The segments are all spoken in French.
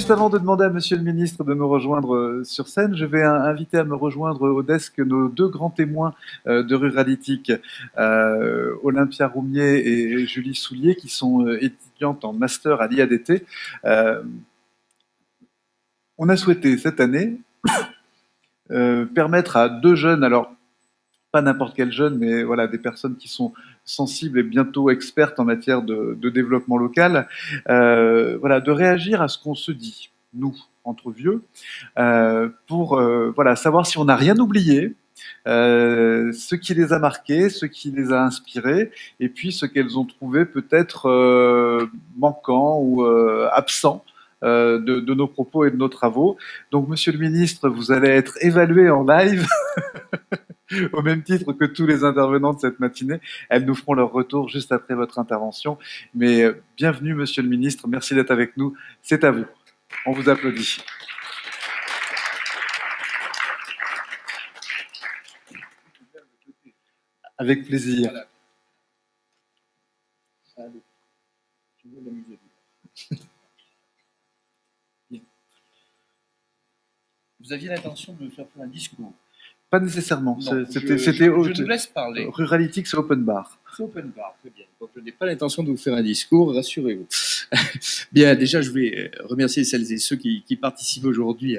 juste avant de demander à Monsieur le Ministre de nous rejoindre sur scène, je vais inviter à me rejoindre au desk nos deux grands témoins de Ruralytique, Olympia Roumier et Julie Soulier, qui sont étudiantes en master à l'IADT. On a souhaité cette année permettre à deux jeunes, alors pas n'importe quel jeune, mais voilà, des personnes qui sont sensibles et bientôt expertes en matière de développement local, voilà, de réagir à ce qu'on se dit, nous, entre vieux, pour voilà, savoir si on n'a rien oublié, ce qui les a marqués, ce qui les a inspirés, et puis ce qu'elles ont trouvé peut-être manquant ou absent de nos propos et de nos travaux. Donc, Monsieur le Ministre, vous allez être évalué en live au même titre que tous les intervenants de cette matinée. Elles nous feront leur retour juste après votre intervention. Mais bienvenue, Monsieur le Ministre. Merci d'être avec nous. C'est à vous. On vous applaudit. Avec plaisir. Voilà. Allez, je veux la musique. Vous aviez l'intention de me faire un discours? Pas nécessairement. Je vous laisse parler. Ruralytique, c'est open bar. C'est open bar, très bien. Donc je n'ai pas l'intention de vous faire un discours, rassurez-vous. Bien, déjà, je voulais remercier celles et ceux qui participent aujourd'hui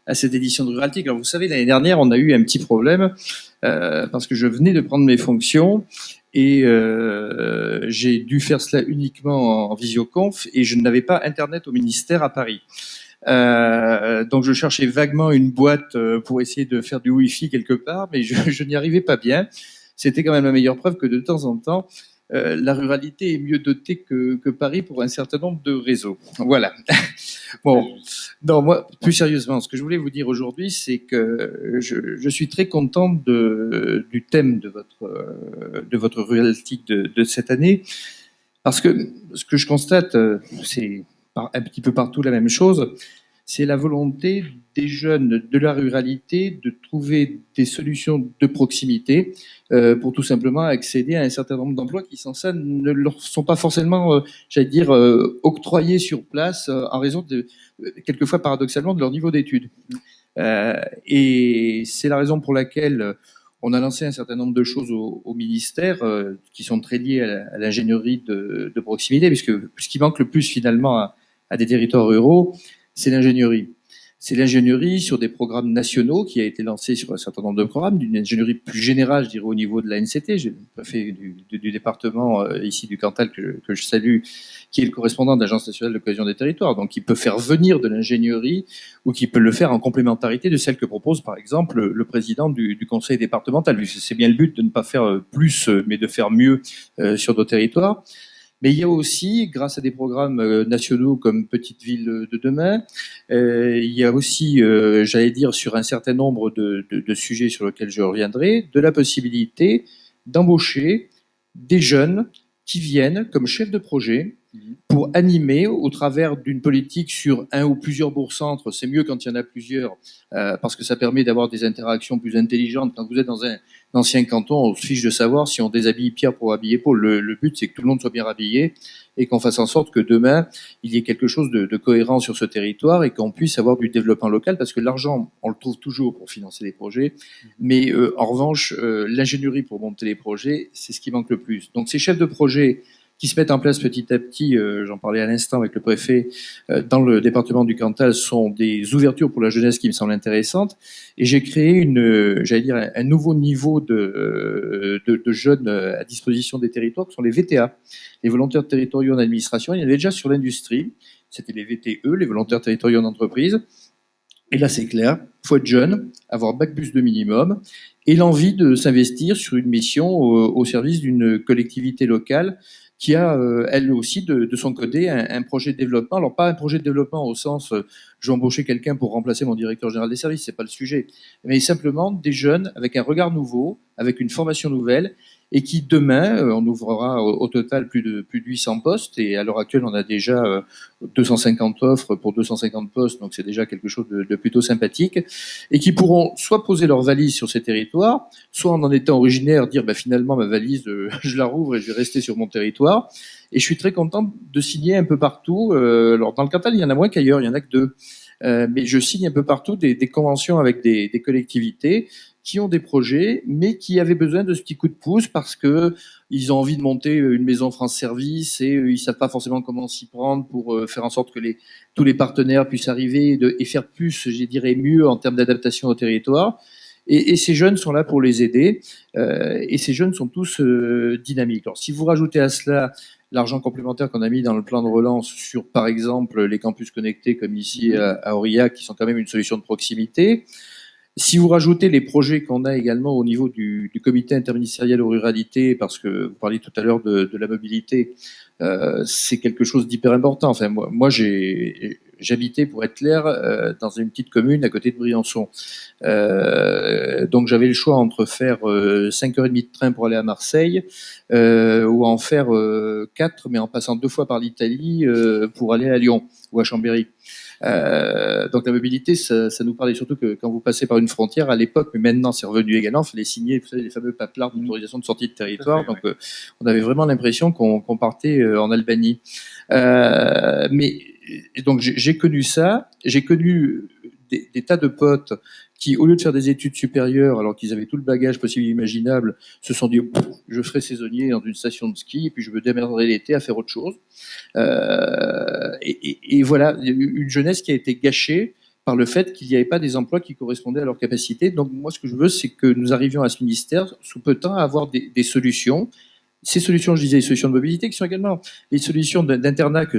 à cette édition de Ruralytique. Alors, vous savez, l'année dernière, on a eu un petit problème parce que je venais de prendre mes fonctions et j'ai dû faire cela uniquement en visioconf et je n'avais pas Internet au ministère à Paris. Donc je cherchais vaguement une boîte pour essayer de faire du Wi-Fi quelque part, mais je n'y arrivais pas bien. C'était quand même la meilleure preuve que de temps en temps, la ruralité est mieux dotée que Paris pour un certain nombre de réseaux. Voilà. Bon, non, moi, plus sérieusement, ce que je voulais vous dire aujourd'hui, c'est que je suis très content du thème de votre ruralité de cette année, parce que ce que je constate, c'est un petit peu partout la même chose, c'est la volonté des jeunes de la ruralité de trouver des solutions de proximité pour tout simplement accéder à un certain nombre d'emplois qui, sans ça, ne leur sont pas forcément, j'allais dire, octroyés sur place en raison quelquefois paradoxalement, de leur niveau d'études. Et c'est la raison pour laquelle on a lancé un certain nombre de choses au ministère qui sont très liées à l'ingénierie de proximité, puisque ce qui manque le plus finalement à des territoires ruraux, c'est l'ingénierie. C'est l'ingénierie sur des programmes nationaux qui a été lancé sur un certain nombre de programmes, d'une ingénierie plus générale, je dirais, au niveau de la NCT. J'ai le préfet du département ici du Cantal que je salue, qui est le correspondant de l'Agence nationale de cohésion des territoires, donc qui peut faire venir de l'ingénierie ou qui peut le faire en complémentarité de celle que propose par exemple le président du conseil départemental. C'est bien le but de ne pas faire plus, mais de faire mieux sur nos territoires. Mais il y a aussi, grâce à des programmes nationaux comme Petite Ville de demain, il y a aussi, j'allais dire, sur un certain nombre de sujets sur lesquels je reviendrai, de la possibilité d'embaucher des jeunes qui viennent comme chefs de projet pour animer au travers d'une politique sur un ou plusieurs bourgs-centres. C'est mieux quand il y en a plusieurs, parce que ça permet d'avoir des interactions plus intelligentes. Quand vous êtes dans un ancien canton, on se fiche de savoir si on déshabille Pierre pour habiller Paul. Le but, c'est que tout le monde soit bien habillé et qu'on fasse en sorte que demain, il y ait quelque chose de cohérent sur ce territoire et qu'on puisse avoir du développement local, parce que l'argent, on le trouve toujours pour financer les projets, mais en revanche, l'ingénierie pour monter les projets, c'est ce qui manque le plus. Donc ces chefs de projet qui se mettent en place petit à petit, j'en parlais à l'instant avec le préfet, dans le département du Cantal, sont des ouvertures pour la jeunesse qui me semblent intéressantes. Et j'ai créé j'allais dire, un nouveau niveau de jeunes à disposition des territoires, qui sont les VTA, les volontaires territoriaux en administration. Il y en avait déjà sur l'industrie, c'était les VTE, les volontaires territoriaux en entreprise. Et là, c'est clair, il faut être jeune, avoir bac plus de minimum, et l'envie de s'investir sur une mission au service d'une collectivité locale qui a, elle aussi, de son côté, un projet de développement. Alors, pas un projet de développement au sens, je vais embaucher quelqu'un pour remplacer mon directeur général des services, c'est pas le sujet, mais simplement des jeunes avec un regard nouveau, avec une formation nouvelle, et qui demain, on ouvrira au total plus de 800 postes, et à l'heure actuelle, on a déjà 250 offres pour 250 postes, donc c'est déjà quelque chose de plutôt sympathique, et qui pourront soit poser leur valise sur ces territoires, soit en étant originaire, dire bah, finalement ma valise, je la rouvre et je vais rester sur mon territoire. Et je suis très content de signer un peu partout. Alors dans le Cantal, il y en a moins qu'ailleurs, il y en a que 2. Mais je signe un peu partout des conventions avec des collectivités qui ont des projets, mais qui avaient besoin de ce petit coup de pouce parce que ils ont envie de monter une maison France Service et ils savent pas forcément comment s'y prendre pour faire en sorte que tous les partenaires puissent arriver et faire plus, je dirais mieux en termes d'adaptation au territoire. Et ces jeunes sont là pour les aider. Et ces jeunes sont tous dynamiques. Alors, si vous rajoutez à cela l'argent complémentaire qu'on a mis dans le plan de relance sur, par exemple, les campus connectés comme ici à Aurillac, qui sont quand même une solution de proximité, si vous rajoutez les projets qu'on a également au niveau du comité interministériel aux ruralités, parce que vous parliez tout à l'heure de la mobilité, c'est quelque chose d'hyper important. Enfin, moi j'habitais, pour être clair, dans une petite commune à côté de Briançon. Donc j'avais le choix entre faire 5h30 de train pour aller à Marseille ou en faire 4, mais en passant 2 fois par l'Italie pour aller à Lyon ou à Chambéry. Donc la mobilité, ça nous parlait surtout que quand vous passez par une frontière à l'époque, mais maintenant c'est revenu également, il fallait signer, vous savez, les fameux paplards d'autorisation de sortie de territoire. Donc on avait vraiment l'impression qu'on partait en Albanie. Mais donc j'ai connu ça, j'ai connu des tas de potes qui, au lieu de faire des études supérieures, alors qu'ils avaient tout le bagage possible et imaginable, se sont dit je ferai saisonnier dans une station de ski et puis je me démerderai l'été à faire autre chose. Et voilà, une jeunesse qui a été gâchée par le fait qu'il n'y avait pas des emplois qui correspondaient à leurs capacités. Donc moi, ce que je veux, c'est que nous arrivions à ce ministère, sous peu de temps, à avoir des solutions. Ces solutions, je disais, les solutions de mobilité, qui sont également les solutions d'internat que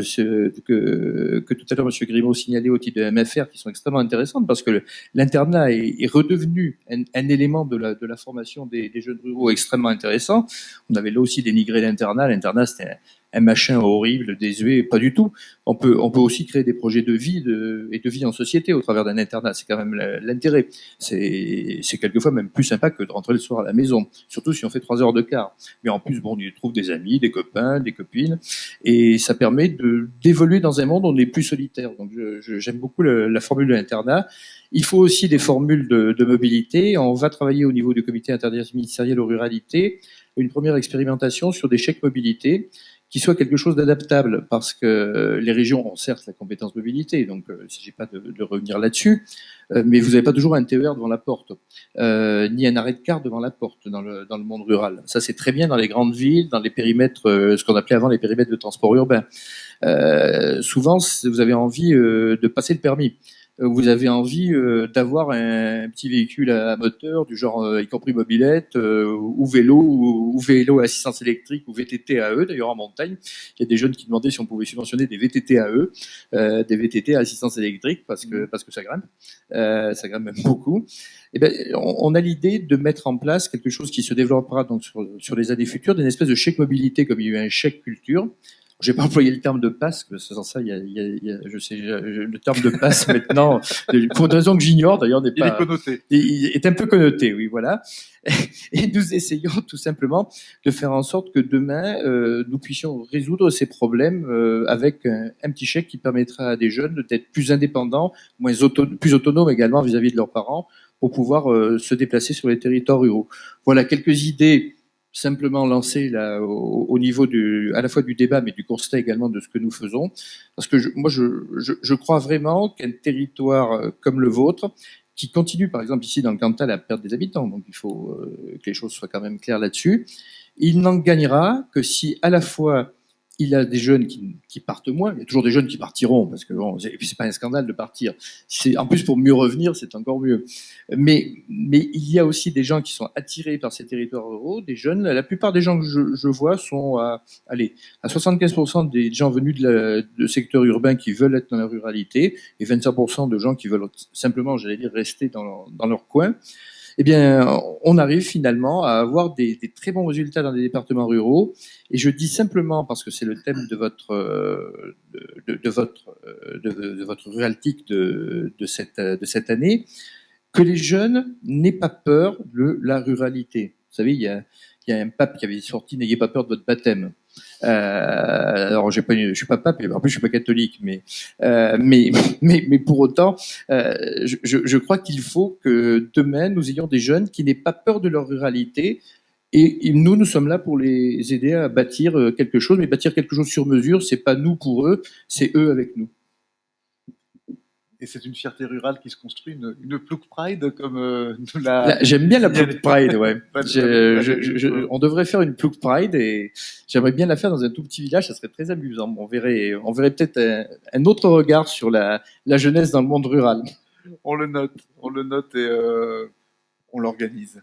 tout à l'heure M. Grimaud signalait au titre de MFR, qui sont extrêmement intéressantes, parce que l'internat est redevenu un élément de la formation des jeunes ruraux extrêmement intéressant. On avait là aussi dénigré l'internat. L'internat, c'était un machin horrible, désuet, pas du tout. On peut aussi créer des projets de vie et de vie en société au travers d'un internat. C'est quand même l'intérêt. C'est quelquefois même plus sympa que de rentrer le soir à la maison, surtout si on fait 3 heures de quart. Mais en plus, bon, on y trouve des amis, des copains, des copines, et ça permet d'évoluer dans un monde où on est plus solitaire. Donc j'aime beaucoup la formule de l'internat. Il faut aussi des formules de mobilité. On va travailler au niveau du comité interministériel aux ruralités une première expérimentation sur des chèques mobilité qui soit quelque chose d'adaptable, parce que les régions ont certes la compétence mobilité, donc il ne s'agit pas de revenir là-dessus, mais vous n'avez pas toujours un TER devant la porte, ni un arrêt de car devant la porte dans le monde rural. Ça, c'est très bien dans les grandes villes, dans les périmètres, ce qu'on appelait avant les périmètres de transport urbain. Souvent, vous avez envie de passer le permis. Vous avez envie d'avoir un petit véhicule à moteur, du genre y compris mobilette, ou vélo à assistance électrique, ou VTT AE, d'ailleurs en montagne. Il y a des jeunes qui demandaient si on pouvait subventionner des VTT AE, des VTT à assistance électrique, parce que ça grimpe même beaucoup. Et ben, on a l'idée de mettre en place quelque chose qui se développera donc sur les années futures, d'une espèce de chèque mobilité, comme il y a eu un chèque culture. Je vais pas employer le terme de passe, parce que sans ça, je sais, le terme de passe maintenant, pour une raison que j'ignore d'ailleurs, n'est pas. Il est connoté. Il est un peu connoté, oui, voilà. Et nous essayons tout simplement de faire en sorte que demain, nous puissions résoudre ces problèmes avec un petit chèque qui permettra à des jeunes d'être plus indépendants, plus autonomes également vis-à-vis de leurs parents, pour pouvoir se déplacer sur les territoires ruraux. Voilà quelques idées simplement lancé là au niveau à la fois du débat, mais du constat également de ce que nous faisons, parce que moi je crois vraiment qu'un territoire comme le vôtre, qui continue par exemple ici dans le Cantal à perdre des habitants, donc il faut que les choses soient quand même claires là-dessus, il n'en gagnera que si à la fois il a des jeunes qui partent moins. Il y a toujours des jeunes qui partiront, parce que bon, et puis c'est pas un scandale de partir. En plus, pour mieux revenir, c'est encore mieux. Mais il y a aussi des gens qui sont attirés par ces territoires ruraux, des jeunes. La plupart des gens que je vois sont à 75% des gens venus de secteurs urbains qui veulent être dans la ruralité, et 25% de gens qui veulent simplement, j'allais dire, rester dans leur coin. Eh bien, on arrive finalement à avoir des très bons résultats dans les départements ruraux. Et je dis simplement, parce que c'est le thème de votre ruraltique de cette année, que les jeunes n'aient pas peur de la ruralité. Vous savez, il y a il y a un pape qui avait sorti n'ayez pas peur de votre baptême. Alors je suis pas pape et en plus je suis pas catholique, mais pour autant, je crois qu'il faut que demain nous ayons des jeunes qui n'aient pas peur de leur ruralité. Et nous sommes là pour les aider à bâtir quelque chose, mais bâtir quelque chose sur mesure, c'est pas nous pour eux, c'est eux avec nous. Et c'est une fierté rurale qui se construit, une Ploug Pride, comme nous l'a... J'aime bien la Ploug Pride, ouais. On devrait faire une Ploug Pride et j'aimerais bien la faire dans un tout petit village, ça serait très amusant. On verrait peut-être un autre regard sur la jeunesse dans le monde rural. On le note et on l'organise.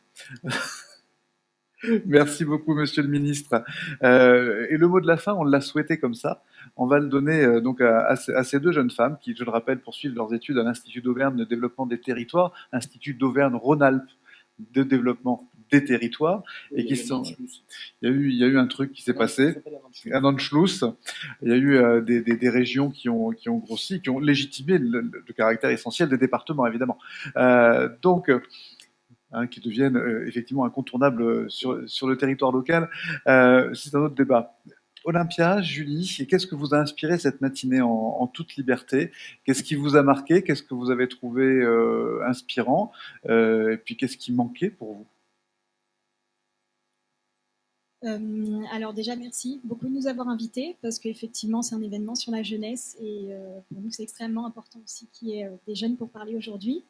Merci beaucoup, Monsieur le Ministre. Et le mot de la fin, on l'a souhaité comme ça. On va le donner donc à ces deux jeunes femmes qui, je le rappelle, poursuivent leurs études à l'Institut d'Auvergne de développement des territoires, Institut d'Auvergne-Rhône-Alpes de développement des territoires, et qui sont. Il y a eu un truc qui s'est passé, un Anschluss. Il y a eu des régions qui ont grossi, qui ont légitimé le caractère essentiel des départements, évidemment. Donc qui deviennent effectivement incontournables sur le territoire local. C'est un autre débat. Olympia, Julie, qu'est-ce que vous a inspiré cette matinée en toute liberté? Qu'est-ce qui vous a marqué? Qu'est-ce que vous avez trouvé inspirant? Et puis qu'est-ce qui manquait pour vous? Alors déjà, merci beaucoup de nous avoir invités parce qu'effectivement, c'est un événement sur la jeunesse et pour nous, c'est extrêmement important aussi qu'il y ait des jeunes pour parler aujourd'hui.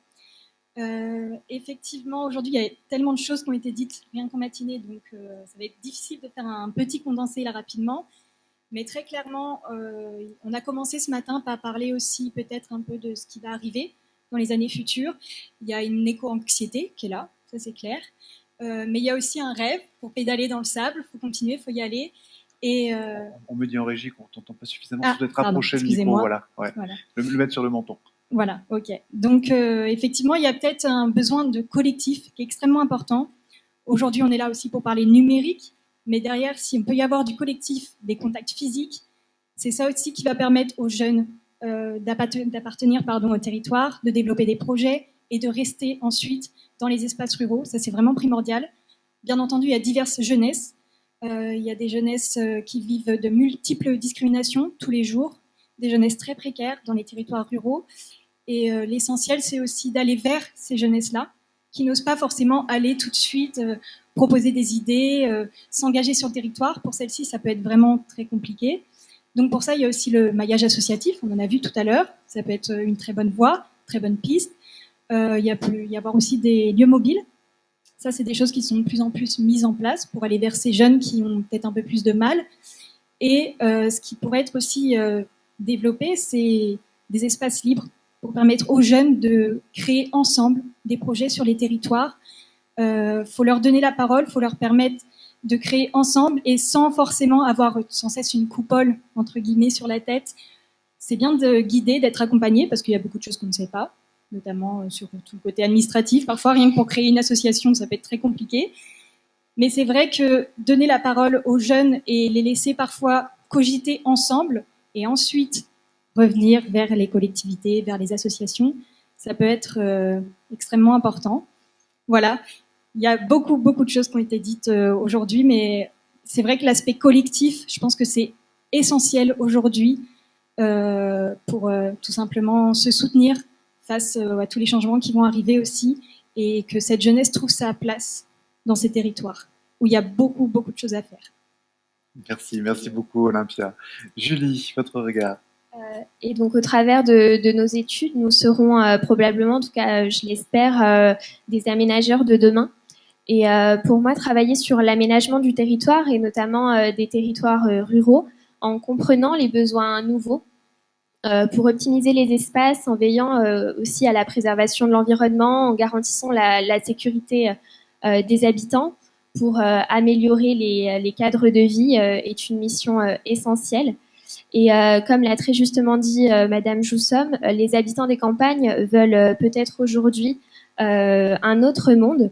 Effectivement, aujourd'hui, il y a tellement de choses qui ont été dites rien qu'en matinée, donc ça va être difficile de faire un petit condensé là rapidement. Mais très clairement, on a commencé ce matin par parler aussi peut-être un peu de ce qui va arriver dans les années futures. Il y a une éco-anxiété qui est là, ça c'est clair. Mais il y a aussi un rêve pour pédaler dans le sable, il faut continuer, il faut y aller. Et on me dit en régie qu'on ne t'entend pas suffisamment, tu dois être rapproché le micro, voilà. Le mettre sur le menton. Voilà, ok. Donc effectivement, il y a peut-être un besoin de collectif qui est extrêmement important. Aujourd'hui, on est là aussi pour parler numérique, mais derrière, si on peut y avoir du collectif, des contacts physiques, c'est ça aussi qui va permettre aux jeunes d'appartenir au territoire, de développer des projets et de rester ensuite dans les espaces ruraux. Ça, c'est vraiment primordial. Bien entendu, il y a diverses jeunesses. Il y a des jeunesses qui vivent de multiples discriminations tous les jours, des jeunesses très précaires dans les territoires ruraux. Et l'essentiel, c'est aussi d'aller vers ces jeunesses-là, qui n'osent pas forcément aller tout de suite proposer des idées, s'engager sur le territoire. Pour celles-ci, ça peut être vraiment très compliqué. Donc pour ça, il y a aussi le maillage associatif, on en a vu tout à l'heure. Ça peut être une très bonne voie, très bonne piste. Il peut y avoir aussi des lieux mobiles. Ça, c'est des choses qui sont de plus en plus mises en place pour aller vers ces jeunes qui ont peut-être un peu plus de mal. Et ce qui pourrait être aussi développé, c'est des espaces libres pour permettre aux jeunes de créer ensemble des projets sur les territoires. Faut leur donner la parole, faut leur permettre de créer ensemble et sans forcément avoir sans cesse une coupole, entre guillemets, sur la tête. C'est bien de guider, d'être accompagné, parce qu'il y a beaucoup de choses qu'on ne sait pas, notamment sur tout le côté administratif. Parfois, rien que pour créer une association, ça peut être très compliqué. Mais c'est vrai que donner la parole aux jeunes et les laisser parfois cogiter ensemble et ensuite revenir vers les collectivités, vers les associations, ça peut être extrêmement important. Voilà, il y a beaucoup de choses qui ont été dites aujourd'hui, mais c'est vrai que l'aspect collectif, je pense que c'est essentiel aujourd'hui pour tout simplement se soutenir face à tous les changements qui vont arriver aussi, et que cette jeunesse trouve sa place dans ces territoires où il y a beaucoup de choses à faire. Merci beaucoup Olympia. Julie, votre regard? Et donc au travers de nos études, nous serons probablement, en tout cas je l'espère, des aménageurs de demain. Et pour moi, travailler sur l'aménagement du territoire et notamment des territoires ruraux en comprenant les besoins nouveaux pour optimiser les espaces en veillant aussi à la préservation de l'environnement, en garantissant la sécurité des habitants pour améliorer les cadres de vie est une mission essentielle. Et comme l'a très justement dit Madame Joussomme, les habitants des campagnes veulent peut-être aujourd'hui un autre monde.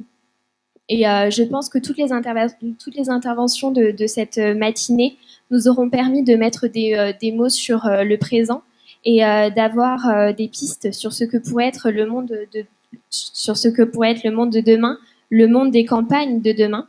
Et je pense que toutes les interventions de cette matinée nous auront permis de mettre des mots sur le présent et d'avoir des pistes sur ce que pourrait être le monde de demain, le monde des campagnes de demain.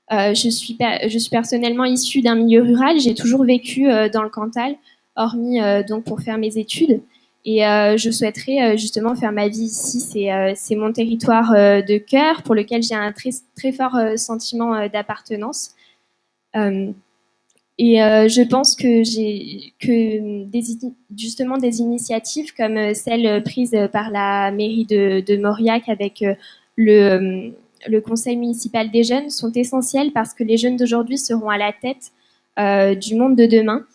Je suis personnellement issue d'un milieu rural. J'ai toujours vécu dans le Cantal, hormis donc pour faire mes études. Et je souhaiterais justement faire ma vie ici. C'est mon territoire de cœur pour lequel j'ai un très, très fort sentiment d'appartenance. Je pense justement des initiatives comme celle prise par la mairie de Mauriac avec le conseil municipal des jeunes sont essentielles parce que les jeunes d'aujourd'hui seront à la tête du monde de demain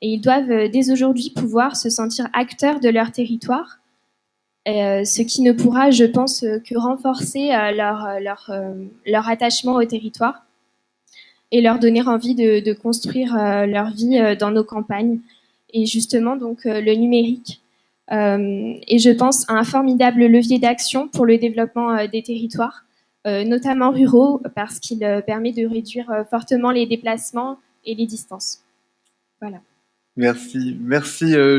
et ils doivent dès aujourd'hui pouvoir se sentir acteurs de leur territoire, ce qui ne pourra, je pense, que renforcer leur attachement au territoire et leur donner envie de construire leur vie dans nos campagnes. Et justement, donc, le numérique est, je pense, un formidable levier d'action pour le développement des territoires, notamment ruraux, parce qu'il permet de réduire fortement les déplacements et les distances. Voilà. Merci,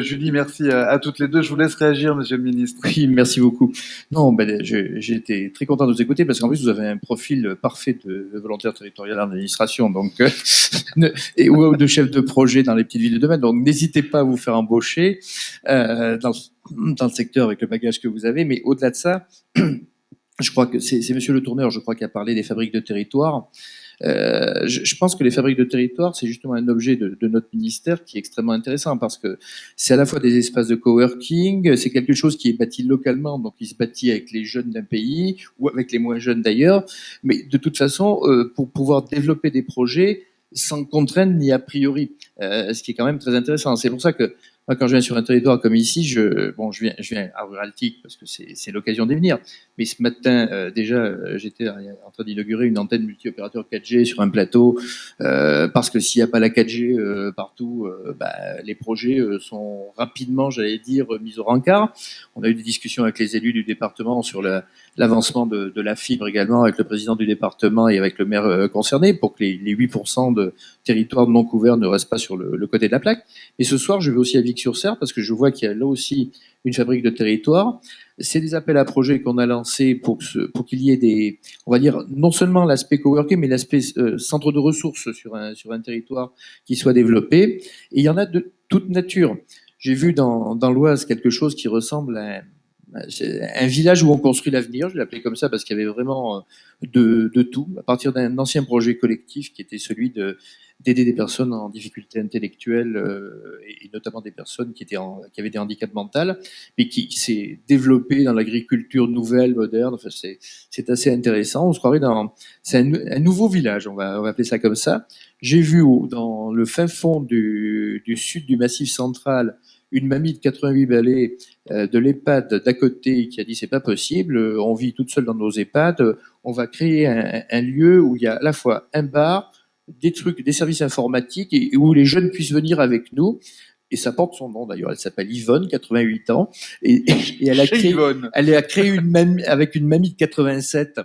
Julie, merci à toutes les deux. Je vous laisse réagir, Monsieur le Ministre. Oui, merci beaucoup. Non, j'ai été très content de vous écouter parce qu'en plus vous avez un profil parfait de volontaire territorial en administration, donc ou de chef de projet dans les petites villes de demain. Donc n'hésitez pas à vous faire embaucher dans le secteur avec le bagage que vous avez. Mais au-delà de ça, je crois que c'est Monsieur Le Tourneur, je crois, qui a parlé des fabriques de territoire. Je pense que les fabriques de territoire, c'est justement un objet de notre ministère qui est extrêmement intéressant parce que c'est à la fois des espaces de coworking, c'est quelque chose qui est bâti localement, donc il se bâtit avec les jeunes d'un pays ou avec les moins jeunes d'ailleurs, mais de toute façon, pour pouvoir développer des projets sans contrainte ni a priori, ce qui est quand même très intéressant. C'est pour ça que moi, quand je viens sur un territoire comme ici, je viens à Ruraltic parce que c'est l'occasion d'y venir. Mais ce matin, déjà, j'étais en train d'inaugurer une antenne multi-opérateur 4G sur un plateau parce que s'il n'y a pas la 4G partout, les projets sont rapidement, j'allais dire, mis au rencard. On a eu des discussions avec les élus du département sur l'avancement de la fibre également avec le président du département et avec le maire concerné pour que les 8% de territoires non couverts ne restent pas sur le côté de la plaque. Et ce soir, je vais aussi à Vic-sur-Cère parce que je vois qu'il y a là aussi une fabrique de territoire. C'est des appels à projets qu'on a lancés pour qu'il y ait on va dire, non seulement l'aspect coworking, mais l'aspect centre de ressources sur un territoire qui soit développé. Et il y en a de toute nature. J'ai vu dans l'Oise quelque chose qui ressemble à un village où on construit l'avenir, je l'ai appelé comme ça parce qu'il y avait vraiment de tout, à partir d'un ancien projet collectif qui était celui d'aider des personnes en difficulté intellectuelle et notamment des personnes qui avaient des handicaps mentaux, mais qui s'est développé dans l'agriculture nouvelle, moderne. Enfin, c'est assez intéressant. On se croirait c'est un nouveau village, on va appeler ça comme ça. J'ai vu dans le fin fond du sud du Massif central une mamie de 88 balais de l'EHPAD d'à côté qui a dit c'est pas possible, on vit toute seule dans nos EHPAD, on va créer un lieu où il y a à la fois un bar, des services informatiques et où les jeunes puissent venir avec nous. Et ça porte son nom d'ailleurs. Elle s'appelle Yvonne, 88 ans, et elle a créé une mamie avec une mamie de 87,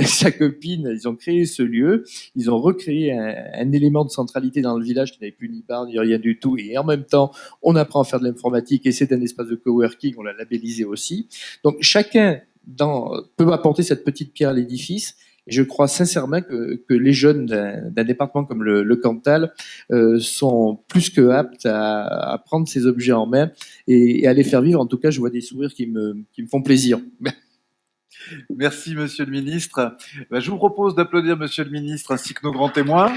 sa copine. Ils ont créé ce lieu, ils ont recréé un élément de centralité dans le village qui n'avait plus ni bar ni rien du tout. Et en même temps, on apprend à faire de l'informatique et c'est un espace de coworking. On l'a labellisé aussi. Donc chacun peut apporter cette petite pierre à l'édifice. Et je crois sincèrement que les jeunes d'un département comme le Cantal sont plus que aptes à prendre ces objets en main et à les faire vivre. En tout cas, je vois des sourires qui me font plaisir. Merci, Monsieur le Ministre. Je vous propose d'applaudir Monsieur le Ministre ainsi que nos grands témoins.